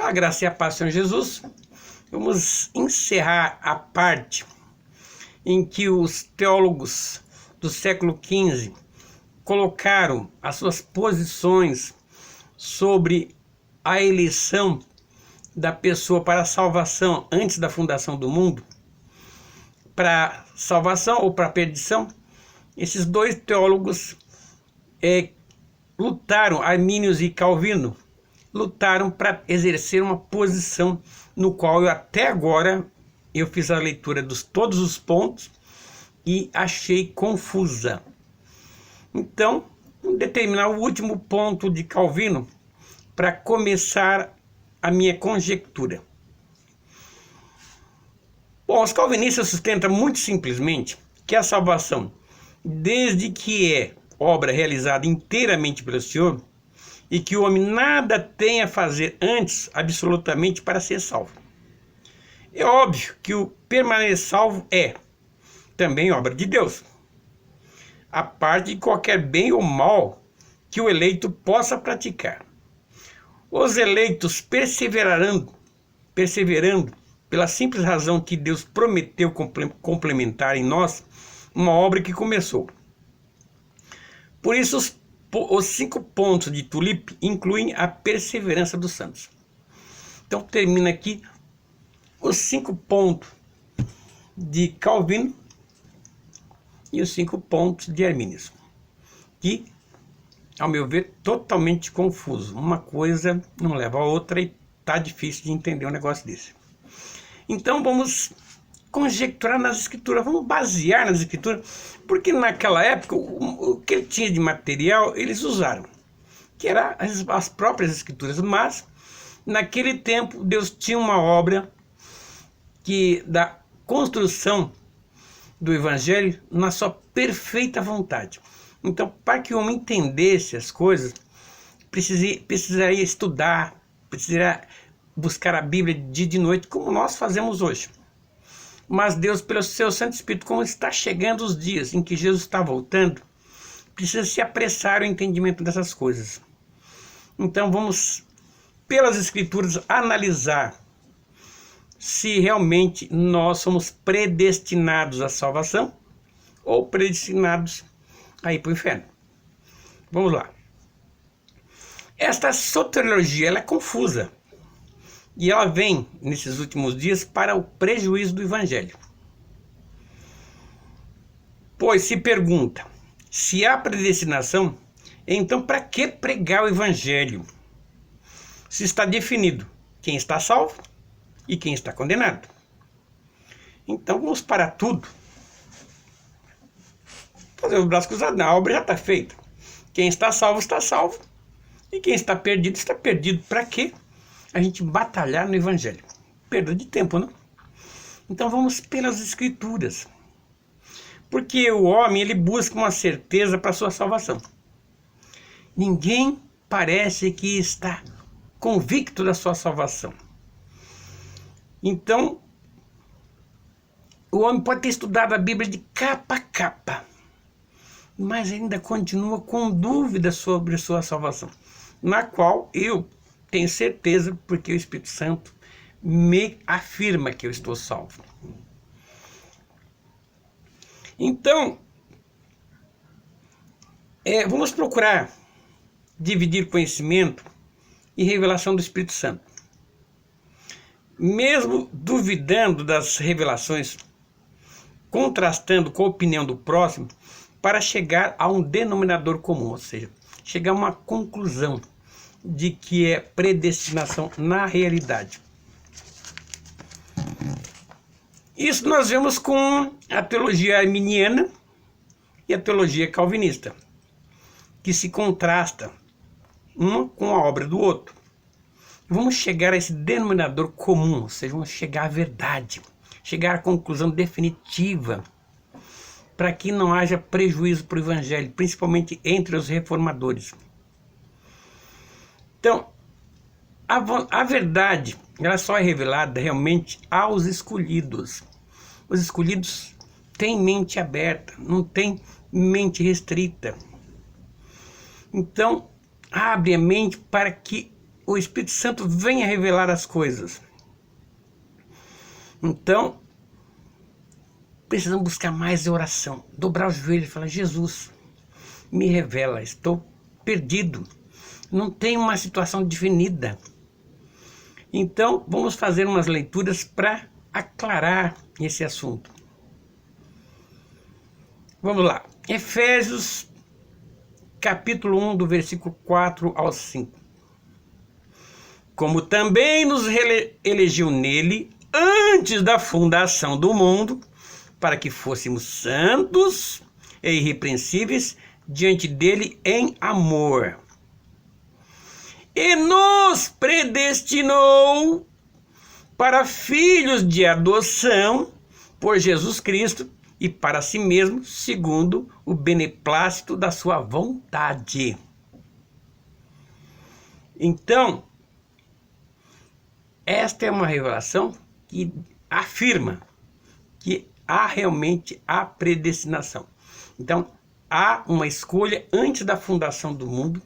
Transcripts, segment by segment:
A graça e a paz, Senhor Jesus. Vamos encerrar a parte em que os teólogos do século XV colocaram as suas posições sobre a eleição da pessoa para a salvação antes da fundação do mundo, para salvação ou para perdição. Esses dois teólogos lutaram, Arminius e Calvino, lutaram para exercer uma posição no qual eu até agora eu fiz a leitura de todos os pontos e achei confusa. Então, vou determinar o último ponto de Calvino para começar a minha conjectura. Bom, os calvinistas sustentam muito simplesmente que a salvação, desde que é obra realizada inteiramente pelo Senhor, e que o homem nada tem a fazer antes, absolutamente, para ser salvo. É óbvio que o permanecer salvo é também obra de Deus, a parte de qualquer bem ou mal que o eleito possa praticar. Os eleitos perseverando pela simples razão que Deus prometeu complementar em nós uma obra que começou. Por isso, os 5 pontos de Tulip incluem a perseverança dos santos. Então termina aqui os 5 pontos de Calvino e os 5 pontos de Arminius, que, ao meu ver, totalmente confuso. Uma coisa não leva a outra e tá difícil de entender um negócio desse. Então vamos conjecturar nas escrituras, vamos basear nas escrituras, porque naquela época o que ele tinha de material eles usaram, que eram as próprias escrituras, mas naquele tempo Deus tinha uma obra da construção do evangelho na sua perfeita vontade. Então, para que o homem entendesse as coisas, precisaria estudar, precisaria buscar a Bíblia dia e de noite, como nós fazemos hoje. Mas Deus, pelo seu Santo Espírito, como está chegando os dias em que Jesus está voltando, precisa se apressar o entendimento dessas coisas. Então vamos, pelas Escrituras, analisar se realmente nós somos predestinados à salvação ou predestinados a ir para o inferno. Vamos lá. Esta soteriologia ela é confusa. E ela vem, nesses últimos dias, para o prejuízo do Evangelho. Pois se pergunta, se há predestinação, então para que pregar o Evangelho? Se está definido quem está salvo e quem está condenado. Então vamos parar tudo. Fazer os braços cruzados, a obra já está feita. Quem está salvo, e quem está perdido, está perdido. Para quê? A gente batalhar no Evangelho. Perda de tempo, não? Então vamos pelas Escrituras. Porque o homem, ele busca uma certeza para a sua salvação. Ninguém parece que está convicto da sua salvação. Então, o homem pode ter estudado a Bíblia de capa a capa, mas ainda continua com dúvidas sobre a sua salvação, na qual eu tenho certeza, porque o Espírito Santo me afirma que eu estou salvo. Então, vamos procurar dividir conhecimento e revelação do Espírito Santo. Mesmo duvidando das revelações, contrastando com a opinião do próximo, para chegar a um denominador comum, ou seja, chegar a uma conclusão de que é predestinação na realidade. Isso nós vemos com a teologia arminiana e a teologia calvinista, que se contrasta uma com a obra do outro. Vamos chegar a esse denominador comum, ou seja, vamos chegar à verdade, chegar à conclusão definitiva, para que não haja prejuízo para o Evangelho, principalmente entre os reformadores. Então, a verdade, ela só é revelada realmente aos escolhidos. Os escolhidos têm mente aberta, não têm mente restrita. Então, abre a mente para que o Espírito Santo venha revelar as coisas. Então, precisamos buscar mais oração, dobrar os joelhos e falar: Jesus, me revela, estou perdido, não tenho uma situação definida. Então, vamos fazer umas leituras para aclarar esse assunto. Vamos lá. Efésios, capítulo 1, do versículo 4 ao 5. Como também nos elegeu nele antes da fundação do mundo, para que fôssemos santos e irrepreensíveis diante dele em amor. E nos predestinou para filhos de adoção por Jesus Cristo e para si mesmo, segundo o beneplácito da sua vontade. Então, esta é uma revelação que afirma que há realmente a predestinação. Então, há uma escolha antes da fundação do mundo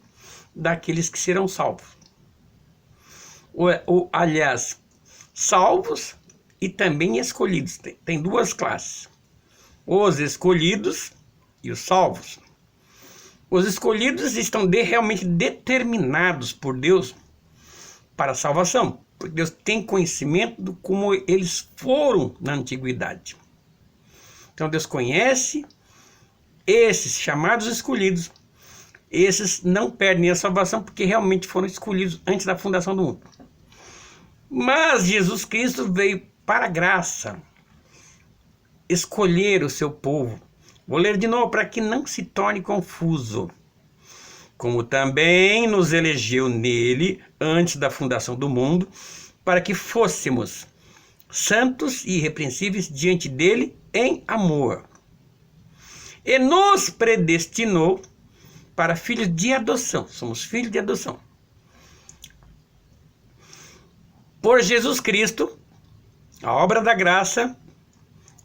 daqueles que serão salvos. Aliás, salvos e também escolhidos. Tem duas classes: os escolhidos e os salvos. Os escolhidos estão realmente determinados por Deus para a salvação, porque Deus tem conhecimento de como eles foram na antiguidade. Então Deus conhece esses chamados escolhidos. Esses não perdem a salvação porque realmente foram escolhidos antes da fundação do mundo. Mas Jesus Cristo veio para a graça escolher o seu povo. Vou ler de novo para que não se torne confuso. Como também nos elegeu nele antes da fundação do mundo, para que fôssemos santos e irrepreensíveis diante dele em amor. E nos predestinou para filhos de adoção. Somos filhos de adoção. Por Jesus Cristo, a obra da graça,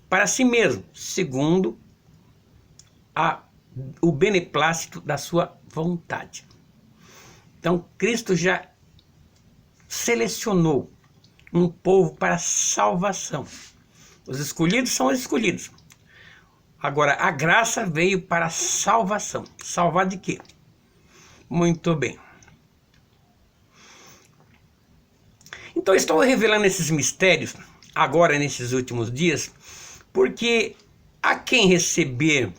para si mesmo, segundo o beneplácito da sua vontade. Então, Cristo já selecionou um povo para salvação. Os escolhidos são os escolhidos. Agora, a graça veio para a salvação. Salvar de quê? Muito bem. Então, estou revelando esses mistérios agora, nesses últimos dias, porque a quem receber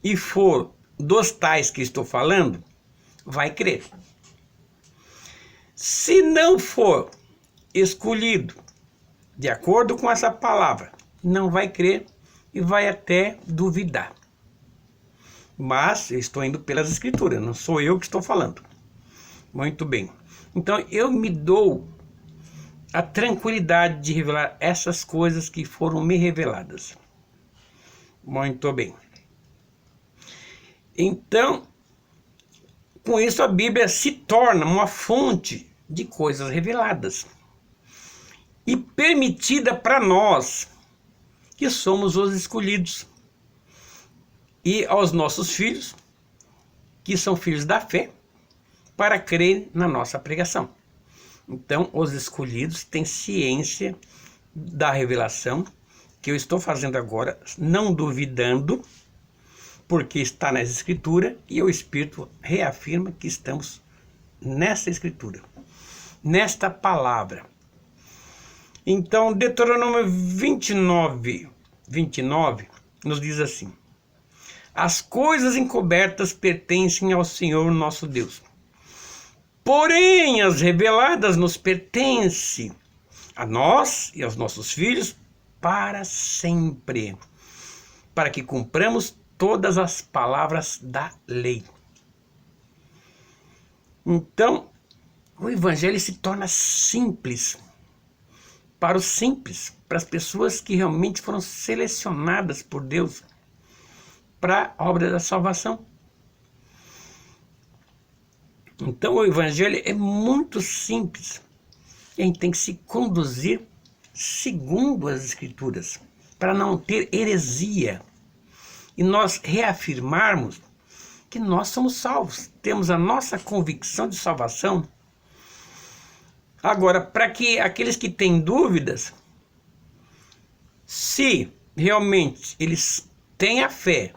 e for dos tais que estou falando, vai crer. Se não for escolhido de acordo com essa palavra, não vai crer e vai até duvidar. Mas eu estou indo pelas escrituras, não sou eu que estou falando. Muito bem. Então eu me dou a tranquilidade de revelar essas coisas que foram me reveladas. Muito bem. Então, com isso a Bíblia se torna uma fonte de coisas reveladas e permitida para nós, que somos os escolhidos, e aos nossos filhos, que são filhos da fé, para crer na nossa pregação. Então, os escolhidos têm ciência da revelação que eu estou fazendo agora, não duvidando, porque está nas Escrituras, e o Espírito reafirma que estamos nessa Escritura, nesta palavra. Então, Deuteronômio 29 nos diz assim: as coisas encobertas pertencem ao Senhor nosso Deus, porém as reveladas nos pertencem a nós e aos nossos filhos para sempre, para que cumpramos todas as palavras da lei. Então, o Evangelho se torna simples para os simples, para as pessoas que realmente foram selecionadas por Deus para a obra da salvação. Então o Evangelho é muito simples. A gente tem que se conduzir segundo as Escrituras, para não ter heresia. E nós reafirmarmos que nós somos salvos. Temos a nossa convicção de salvação Agora, para que aqueles que têm dúvidas, se realmente eles têm a fé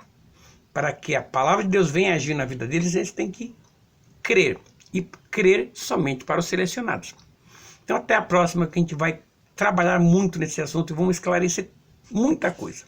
para que a palavra de Deus venha agir na vida deles, eles têm que crer. E crer somente para os selecionados. Então até a próxima, que a gente vai trabalhar muito nesse assunto e vamos esclarecer muita coisa.